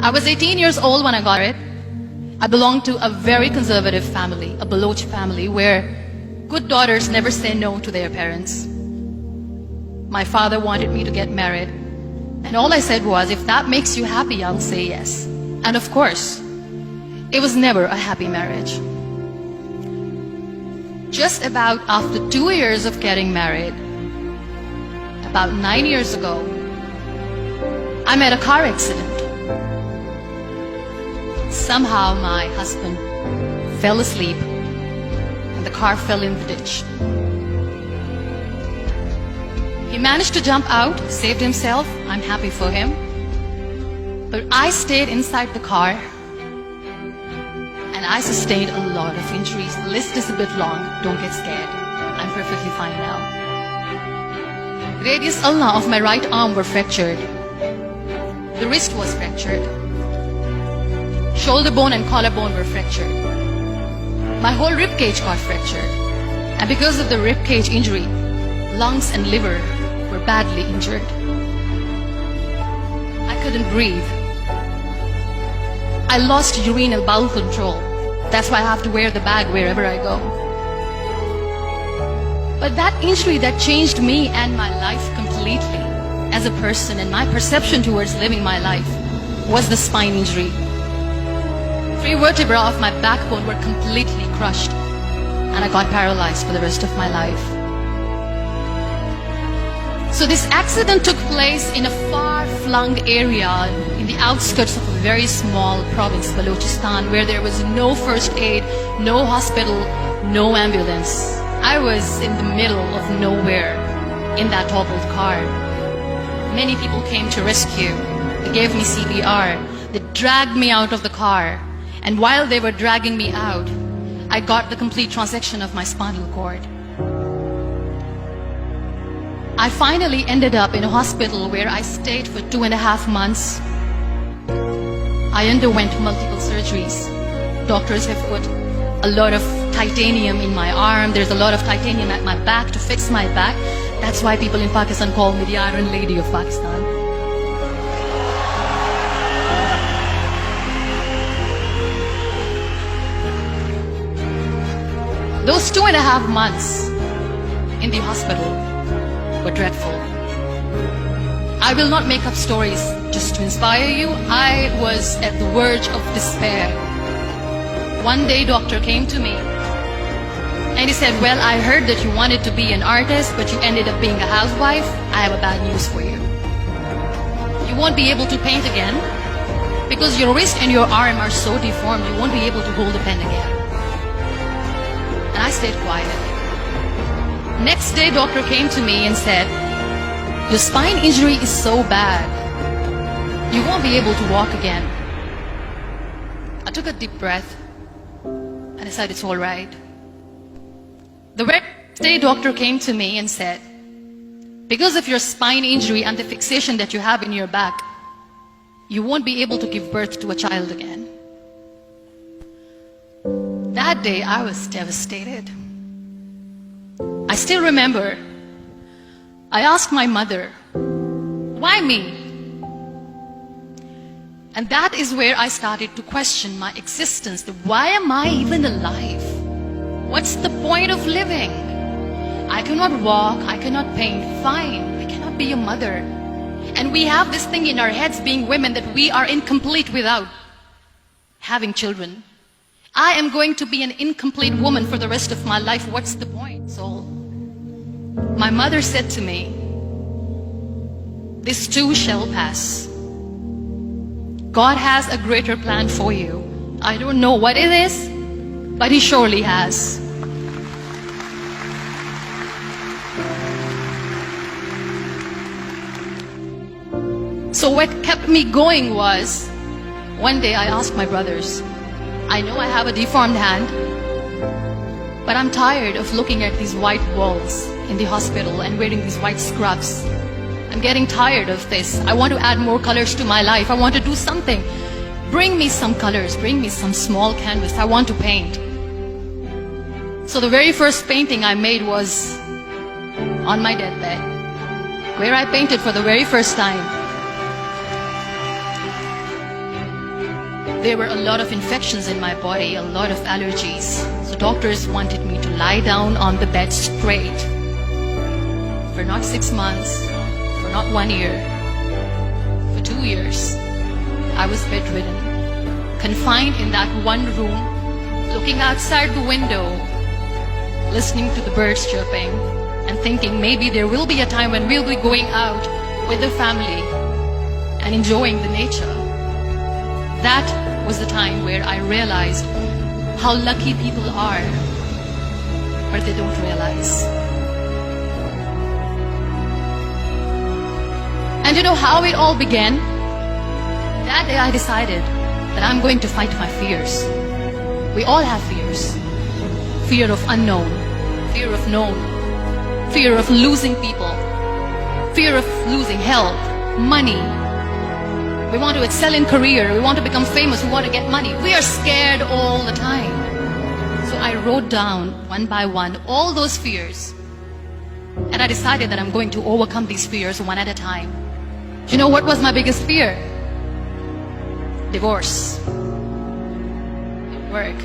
I was 18 years old when I got married. I belonged to a very conservative family, a Baloch family, where good daughters never say no to their parents. My father wanted me to get married, and all I said was, if that makes you happy, I'll say yes. And of course, it was never a happy marriage. Just about after 2 years of getting married, about 9 years ago, I met a car accident. Somehow my husband fell asleep and the car fell in the ditch. He managed to jump out, saved himself. I'm happy for him. But I stayed inside the car and I sustained a lot of injuries. The list is a bit long. Don't get scared. I'm perfectly fine now. Radius ulna of my right arm were fractured. The wrist was fractured. Shoulder bone and collarbone were fractured. My whole rib cage got fractured. And because of the rib cage injury, lungs and liver were badly injured. I couldn't breathe. I lost urinary bowel control. That's why I have to wear the bag wherever I go. But that injury that changed me and my life completely as a person and my perception towards living my life was the spine injury. 3 vertebrae of my backbone were completely crushed and I got paralyzed for the rest of my life. So this accident took place in a far-flung area in the outskirts of a very small province, Balochistan, where there was no first aid, no hospital, no ambulance. I was in the middle of nowhere in that toppled car. Many people came to rescue. They gave me CPR. They dragged me out of the car. And while they were dragging me out, I got the complete transection of my spinal cord. I finally ended up in a hospital where I stayed for 2.5 months. I underwent multiple surgeries. Doctors have put a lot of titanium in my arm. There's a lot of titanium at my back to fix my back. That's why people in Pakistan call me the Iron Lady of Pakistan. Those 2.5 months in the hospital were dreadful. I will not make up stories just to inspire you. I was at the verge of despair. One day, doctor came to me and he said, well, I heard that you wanted to be an artist, but you ended up being a housewife. I have a bad news for you. You won't be able to paint again because your wrist and your arm are so deformed, you won't be able to hold a pen again. And I stayed quiet. Next day, doctor came to me and said, your spine injury is so bad, you won't be able to walk again. I took a deep breath and I said, it's all right. The next day, doctor came to me and said, because of your spine injury and the fixation that you have in your back, you won't be able to give birth to a child again. That day, I was devastated. I still remember, I asked my mother, why me? And that is where I started to question my existence. Why am I even alive? What's the point of living? I cannot walk, I cannot paint, fine, I cannot be a mother. And we have this thing in our heads, being women, that we are incomplete without having children. I am going to be an incomplete woman for the rest of my life. What's the point? So my mother said to me, this too shall pass. God has a greater plan for you. I don't know what it is, but He surely has. So what kept me going was, one day I asked my brothers, I know I have a deformed hand, but I'm tired of looking at these white walls in the hospital and wearing these white scrubs. I'm getting tired of this. I want to add more colors to my life. I want to do something. Bring me some colors. Bring me some small canvas. I want to paint. So the very first painting I made was on my deathbed, where I painted for the very first time. there were a lot of infections in my body, a lot of allergies. So doctors wanted me to lie down on the bed straight for not 6 months, for not 1 year, for 2 years. I was bedridden, confined in that one room, looking outside the window, listening to the birds chirping, and thinking maybe there will be a time when we'll be going out with the family and enjoying the nature. That was the time where I realized how lucky people are, but they don't realize. And you know how it all began? That day I decided that I'm going to fight my fears. We all have fears. Fear of unknown, fear of known, fear of losing people, fear of losing health, money. We want to excel in career, we want to become famous, we want to get money. We are scared all the time. So I wrote down one by one all those fears. And I decided that I'm going to overcome these fears one at a time. Do you know what was my biggest fear? Divorce. Didn't work.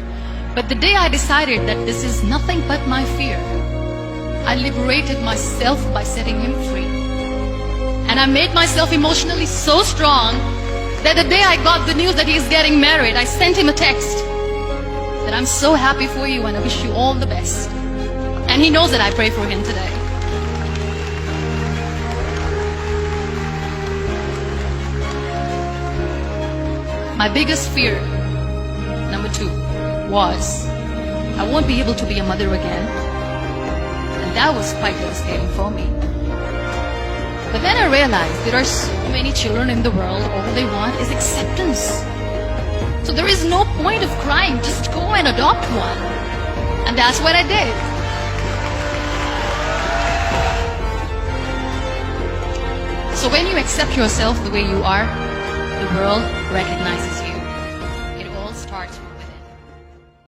But the day I decided that this is nothing but my fear, I liberated myself by setting him free. And I made myself emotionally so strong that the day I got the news that he's getting married, I sent him a text that I'm so happy for you and I wish you all the best. And he knows that I pray for him today. My biggest fear, number 2, was I won't be able to be a mother again. And that was quite devastating for me. But then I realized there are so many children in the world, all they want is acceptance. So there is no point of crying, just go and adopt one. And that's what I did. So when you accept yourself the way you are, the world recognizes you.